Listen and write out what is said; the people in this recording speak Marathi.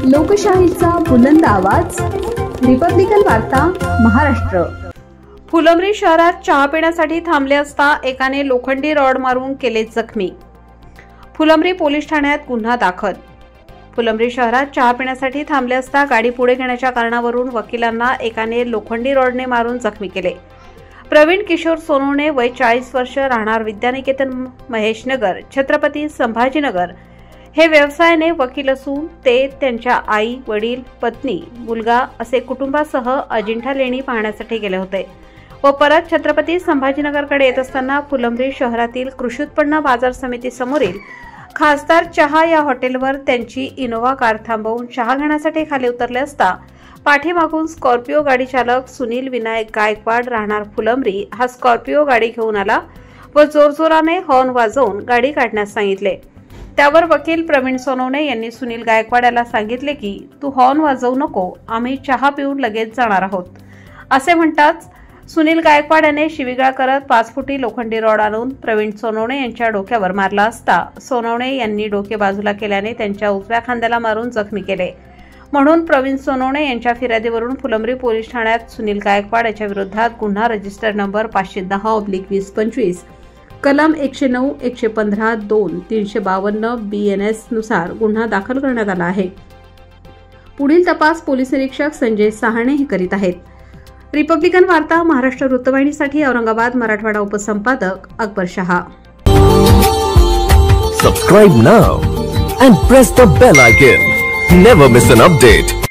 लोकशाहीचा बुलंद आवाज, रिपब्लिकन वार्ता महाराष्ट्र। फुलंब्री शहरात चहा पिण्यासाठी थांबले असता एकाने लोखंडी रॉड मारून केले जखमी। फुलंब्री पोलीस ठाण्यात गुन्हा दाखल। फुलंब्री शहरात चहा पिण्यासाठी थांबले असता गाडी पुढे घेण्याच्या कारणावरून वकिलांना एकाने लोखंडी रॉडने मारून जखमी केले। प्रवीण किशोर सोनवणे, वय 40 वर्ष, राहणार विद्यानिकेतन महेशनगर, छत्रपती संभाजीनगर, हे व्यवसायाने वकील असून ते त्यांच्या आई, वडील, पत्नी, मुलगा असे कुटुंबासह अजिंठा लेणी पाहण्यासाठी गेले होते व परत छत्रपती संभाजीनगरकडे येत असताना फुलंब्री शहरातील कृषी उत्पन्न बाजार समिती समोरील खासदार चहा या हॉटेलवर त्यांची इनोव्हा कार थांबवून चहा घेण्यासाठी खाली उतरले असता पाठीमागून स्कॉर्पिओ गाडी चालक सुनील विनायक गायकवाड, राहणार फुलंब्री, हा स्कॉर्पिओ गाडी घेऊन आला व जोरजोराने हॉर्न वाजवून गाडी काढण्यास सांगितले। त्यावर वकील प्रवीण सोनवणे यांनी सुनील गायकवाड याला सांगितले की तू हॉर्न वाजवू नको, आम्ही चहा पिऊन लगेच जाणार आहोत असे म्हणताच सुनील गायकवाड याने शिवीगाळ करत 5 फुटी लोखंडी रॉड आणून प्रवीण सोनवणे यांच्या डोक्यावर मारला असता सोनवणे यांनी डोके बाजूला केल्याने त्यांच्या उजव्या खांद्याला मारून जखमी केले। म्हणून प्रवीण सोनवणे यांच्या फिर्यादीवरून फुलंब्री पोलीस ठाण्यात सुनील गायकवाड याच्या विरोधात गुन्हा रजिस्टर नंबर 510/2025 कलम 109, 115, 2, 352 BNS नुसार गुन्हा दाखल करण्यात आला आहे। पुढील तपास पोलीस निरीक्षक संजय सहाणे हे करीत आहेत। रिपब्लिकन वार्ता Maharashtra वृत्तवाहिनीसाठी Aurangabad Marathwada उपसंपादक Akbar Shah. Subscribe now and press the bell icon. Never miss an update.